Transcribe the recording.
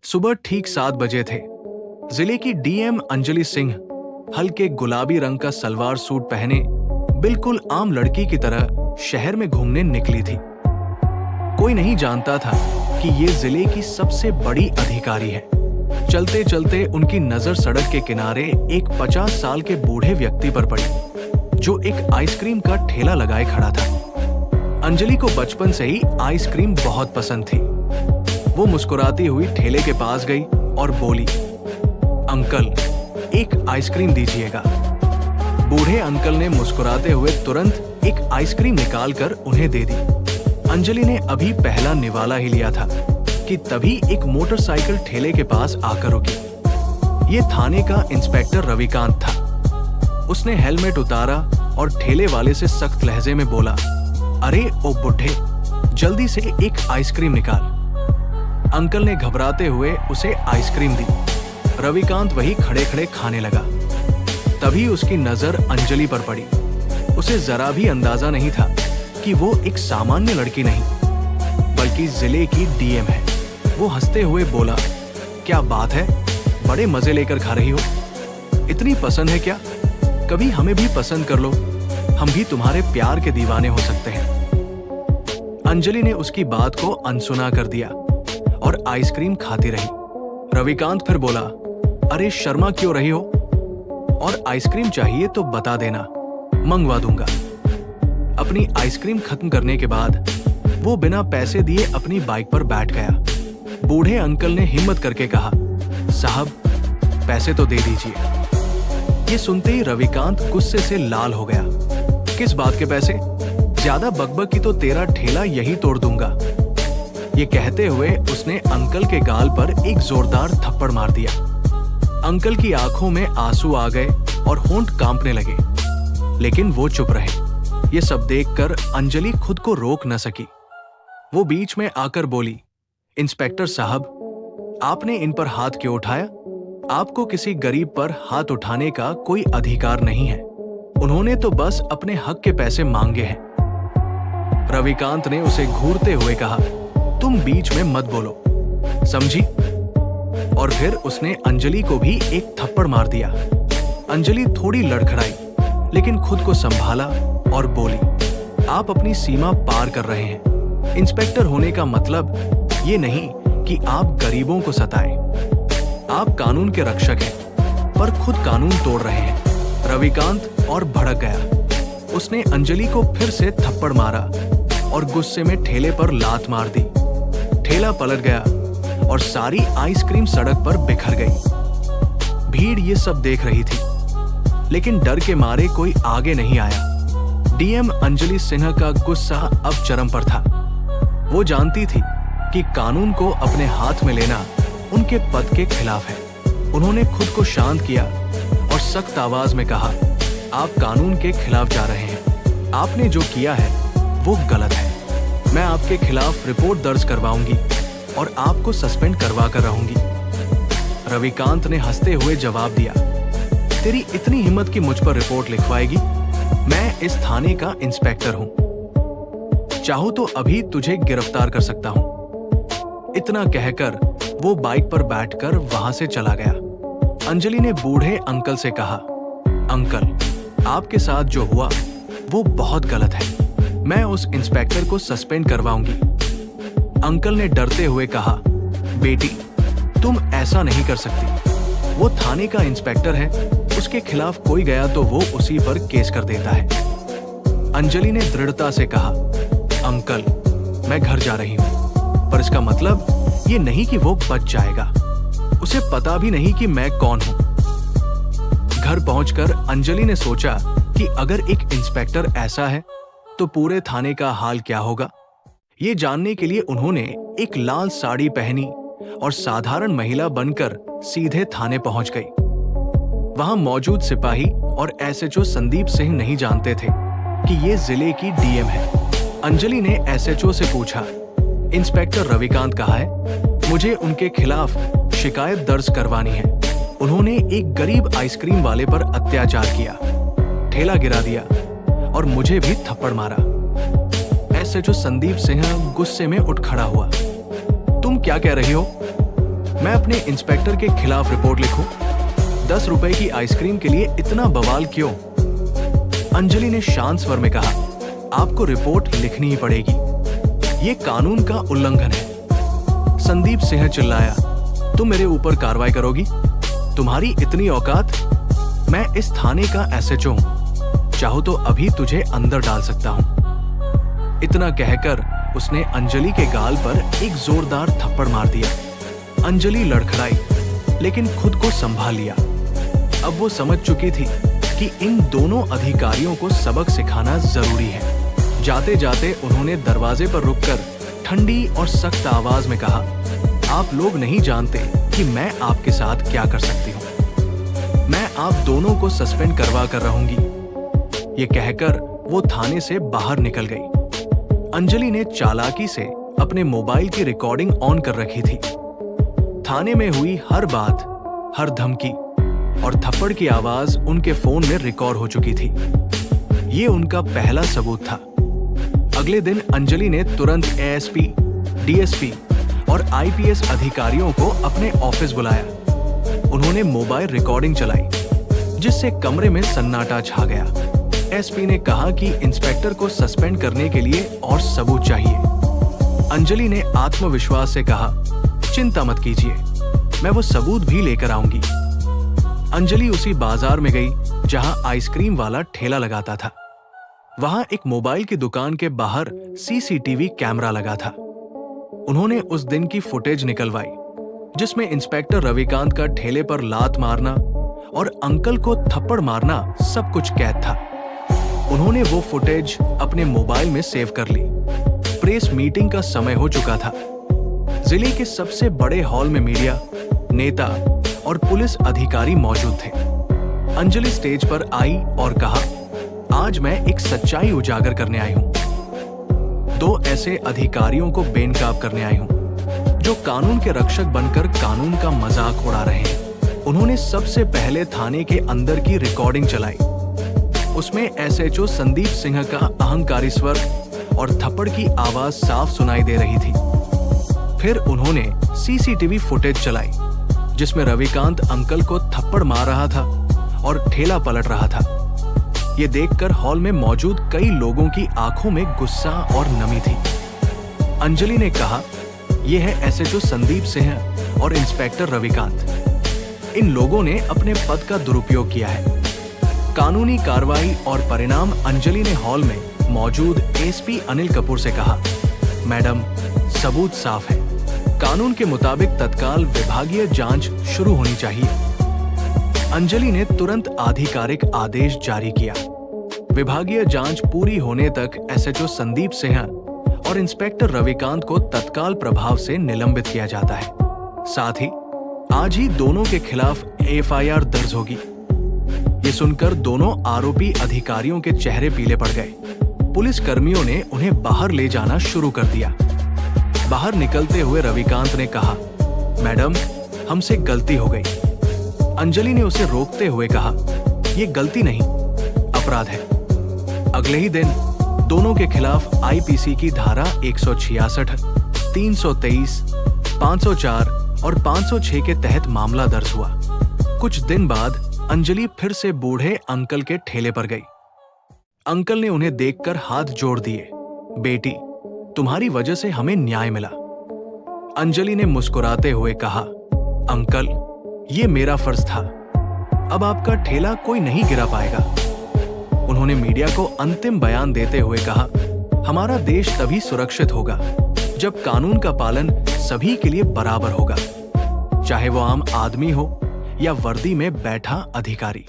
सुबह ठीक 7 बजे थे। जिले की डीएम अंजलि सिंह हल्के गुलाबी रंग का सलवार सूट पहने बिल्कुल आम लड़की की तरह शहर में घूमने निकली थी। कोई नहीं जानता था कि ये जिले की सबसे बड़ी अधिकारी है। चलते चलते उनकी नजर सड़क के किनारे एक 50 साल के बूढ़े व्यक्ति पर पड़ी, जो एक आइसक्रीम का ठेला लगाए खड़ा था। अंजलि को बचपन से ही आइसक्रीम बहुत पसंद थी। वो मुस्कुराती हुई ठेले के पास गई और बोली, अंकल, एक आइसक्रीम दीजिएगा। बूढ़े अंकल ने मुस्कुराते हुए तुरंत एक आइसक्रीम निकालकर उन्हें दे दी। अंजलि ने अभी पहला निवाला ही लिया था कि तभी एक मोटरसाइकिल ठेले के पास आकर रुकी। ये थाने का इंस्पेक्टर रविकांत था। उसने हेलमेट उतारा और ठेले वाले से सख्त लहजे में बोला, अरे ओ बुढ़े, जल्दी से एक आइसक्रीम निकाल। अंकल ने घबराते हुए उसे आइसक्रीम दी। रविकांत वही खड़े खड़े खाने लगा। तभी उसकी नजर अंजलि पर पड़ी। उसे जरा भी अंदाजा नहीं था कि वो एक सामान्य लड़की नहीं, बल्कि जिले की डीएम है। वो हंसते हुए बोला, क्या बात है, बड़े मजे लेकर खा रही हो। इतनी पसंद है क्या? कभी हमें भी पसंद कर लो, हम भी तुम्हारे प्यार के दीवाने हो सकते हैं। अंजलि ने उसकी बात को अनसुना कर दिया और आइसक्रीम खाती रही। रविकांत फिर बोला, अरे शर्मा क्यों रही हो? और आइसक्रीम चाहिए तो बता देना, मंगवा दूंगा। अपनी आइसक्रीम खत्म करने के बाद वो बिना पैसे दिए अपनी बाइक पर बैठ गया। बूढ़े अंकल ने हिम्मत करके कहा, साहब, पैसे तो दे दीजिए। ये सुनते ही रविकांत गुस्से से लाल हो गया। किस बात के पैसे? ज्यादा बकबक की तो तेरा ठेला यही तोड़ दूंगा। ये कहते हुए उसने अंकल के गाल पर एक जोरदार थप्पड़ मार दिया। अंकल की आंखों में आंसू आ गए और होंठ कांपने लगे, लेकिन वो चुप रहे। ये सब देखकर अंजलि खुद को रोक न सकी। वो बीच में आकर बोली, इंस्पेक्टर साहब, आपने इन पर हाथ क्यों उठाया? आपको किसी गरीब पर हाथ उठाने का कोई अधिकार नहीं है। उन्होंने तो बस अपने हक के पैसे मांगे हैं। रविकांत ने उसे घूरते हुए कहा, तुम बीच में मत बोलो, समझी? और फिर उसने अंजलि को भी एक थप्पड़ मार दिया। अंजलि थोड़ी लड़खड़ाई, लेकिन खुद को संभाला और बोली, आप अपनी सीमा पार कर रहे हैं। इंस्पेक्टर होने का मतलब ये नहीं कि आप गरीबों को सताएं। आप कानून के रक्षक हैं, पर खुद कानून तोड़ रहे हैं। रविकांत और भड़क गया। उसने अंजलि को फिर से थप्पड़ मारा और गुस्से में ठेले पर लात मार दी। ठेला पलट गया और सारी आइसक्रीम सड़क पर बिखर गई। भीड़ ये सब देख रही थी, लेकिन डर के मारे कोई आगे नहीं आया। डीएम अंजलि सिन्हा का गुस्सा अब चरम पर था। वो जानती थी कि कानून को अपने हाथ में लेना उनके पद के खिलाफ है। उन्होंने खुद को शांत किया और सख्त आवाज में कहा, आप कानून के खिलाफ जा रहे हैं। आपने जो किया है वो गलत है। मैं आपके खिलाफ रिपोर्ट दर्ज करवाऊंगी और आपको सस्पेंड करवा कर रहूंगी। रविकांत ने हंसते हुए जवाब दिया, तेरी इतनी हिम्मत कि मुझ पर रिपोर्ट लिखवाएगी? मैं इस थाने का इंस्पेक्टर हूं। चाहूं तो अभी तुझे गिरफ्तार कर सकता हूं। इतना कहकर वो बाइक पर बैठकर वहां से चला गया। अंजलि ने बूढ़े अंकल से कहा, अंकल, आपके साथ जो हुआ वो बहुत गलत है। मैं उस इंस्पेक्टर को सस्पेंड करवाऊंगी। अंकल ने डरते हुए कहा, बेटी, तुम ऐसा नहीं कर सकती। वो थाने का इंस्पेक्टर है, उसके खिलाफ कोई गया तो वो उसी पर केस कर देता है। अंजलि ने दृढ़ता से कहा, अंकल, मैं घर जा रही हूं, पर इसका मतलब ये नहीं कि वो बच जाएगा। उसे पता भी नहीं कि मैं कौन हूं। घर पहुंचकर अंजलि ने सोचा कि अगर एक इंस्पेक्टर ऐसा है तो पूरे थाने का हाल क्या होगा। ये जानने के लिए उन्होंने एक लाल साड़ी पहनी और साधारण महिला बनकर सीधे थाने पहुंच गई। वहां मौजूद सिपाही और एसएचओ संदीप सिंह नहीं जानते थे कि ये जिले की डीएम है। अंजलि ने एसएचओ से पूछा, इंस्पेक्टर रविकांत कहाँ है? मुझे उनके खिलाफ शिकायत दर्ज करवानी है। उन्होंने एक गरीब आइसक्रीम वाले पर अत्याचार किया, ठेला गिरा दिया और मुझे भी थप्पड़ मारा। एसएचओ संदीप सिंह गुस्से में उठ खड़ा हुआ। तुम क्या कह रही हो? मैं अपने इंस्पेक्टर के खिलाफ रिपोर्ट लिखूं? 10 रुपए की आइसक्रीम के लिए इतना बवाल क्यों? अंजलि ने शांत स्वर में कहा, आपको रिपोर्ट लिखनी ही पड़ेगी, ये कानून का उल्लंघन है। संदीप सिंह चिल्लाया, तुम मेरे ऊपर कार्रवाई करोगी? तुम्हारी इतनी औकात? मैं इस थाने का एसएचओ हूं, चाहो तो अभी तुझे अंदर डाल सकता हूं। इतना कहकर उसने अंजलि के गाल पर एक जोरदार थप्पड़ मार दिया। अंजलि लड़खड़ाई, लेकिन खुद को संभाल लिया। अब वो समझ चुकी थी कि इन दोनों अधिकारियों को सबक सिखाना जरूरी है। जाते जाते उन्होंने दरवाजे पर रुककर ठंडी और सख्त आवाज में कहा, आप लोग नहीं जानते कि मैं आपके साथ क्या कर सकती हूँ। मैं आप दोनों को सस्पेंड करवा कर रहूंगी। ये कहकर वो थाने से बाहर निकल गई। अंजलि ने चालाकी से अपने मोबाइल की रिकॉर्डिंग ऑन कर रखी थी। थाने में हुई हर बात, हर धमकी और थप्पड़ की आवाज उनके फोन में रिकॉर्ड हो चुकी थी। ये उनका पहला सबूत था। अगले दिन अंजलि ने तुरंत एएसपी, डीएसपी और आईपीएस अधिकारियों को अपने ऑफिस बुलाया। उन्होंने मोबाइल रिकॉर्डिंग चलाई, जिससे कमरे में सन्नाटा छा गया। एसपी ने कहा कि इंस्पेक्टर को सस्पेंड करने के लिए और सबूत चाहिए। अंजलि ने आत्मविश्वास से कहा, चिंता मत कीजिए, मैं वो सबूत भी लेकर आऊंगी। अंजलि उसी बाजार में गई जहां आइसक्रीम वाला ठेला लगाता था। वहां एक मोबाइल की दुकान के बाहर सीसीटीवी कैमरा लगा था। उन्होंने उस दिन की फुटेज निकलवाई, जिसमें इंस्पेक्टर रविकांत का ठेले पर लात मारना और अंकल को थप्पड़ मारना सब कुछ कैद था। उन्होंने वो फुटेज अपने मोबाइल में सेव कर ली। प्रेस मीटिंग का समय हो चुका था। जिले के सबसे बड़े हॉल में मीडिया, नेता और पुलिस अधिकारी मौजूद थे। अंजलि स्टेज पर आई और कहा, आज मैं एक सच्चाई उजागर करने आई हूं। 2 ऐसे अधिकारियों को बेनकाब करने आई हूं, जो कानून के रक्षक बनकर कानून का मजाक उड़ा रहे हैं। उन्होंने सबसे पहले थाने के अंदर की रिकॉर्डिंग चलाई। उसमें एसएचओ संदीप सिंह का अहंकारी स्वर और थप्पड़ की आवाज साफ सुनाई दे रही थी। फिर उन्होंने सीसीटीवी फुटेज चलाई, जिसमें रविकांत अंकल को थप्पड़ मार रहा था और ठेला पलट रहा था। ये देखकर हॉल में मौजूद कई लोगों की आंखों में गुस्सा और नमी थी। अंजलि ने कहा, यह है एसएचओ संदीप सिंह और इंस्पेक्टर रविकांत। इन लोगों ने अपने पद का दुरुपयोग किया है। कानूनी कार्रवाई और परिणाम। अंजलि ने हॉल में मौजूद एसपी अनिल कपूर से कहा, मैडम, सबूत साफ है। कानून के मुताबिक तत्काल विभागीय जांच शुरू होनी चाहिए। अंजलि ने तुरंत आधिकारिक आदेश जारी किया। विभागीय जांच पूरी होने तक एसएचओ संदीप सिंह और इंस्पेक्टर रविकांत को तत्काल प्रभाव से निलंबित किया जाता है। साथ ही आज ही दोनों के खिलाफ एफआईआर दर्ज होगी। ये सुनकर दोनों आरोपी अधिकारियों के चेहरे पीले पड़ गए। पुलिस कर्मियों ने उन्हें बाहर ले जाना शुरू कर दिया। बाहर निकलते हुए रविकांत ने कहा, मैडम, हमसे गलती हो गई। अंजलि ने उसे रोकते हुए कहा, यह गलती नहीं, अपराध है। अगले ही दिन दोनों के खिलाफ आईपीसी की धारा 166, 323, 504 और 506 के तहत मामला दर्ज हुआ। कुछ दिन बाद अंजलि फिर से बूढ़े अंकल के ठेले पर गई। अंकल ने उन्हें देखकर हाथ जोड़ दिए। बेटी, तुम्हारी वजह से हमें न्याय मिला। अंजलि ने मुस्कुराते हुए कहा, अंकल, ये मेरा फर्ज था। अब आपका ठेला कोई नहीं गिरा पाएगा। उन्होंने मीडिया को अंतिम बयान देते हुए कहा, हमारा देश तभी सुरक्षित होगा जब कानून का पालन सभी के लिए बराबर होगा, चाहे वो आम आदमी हो या वर्दी में बैठा अधिकारी।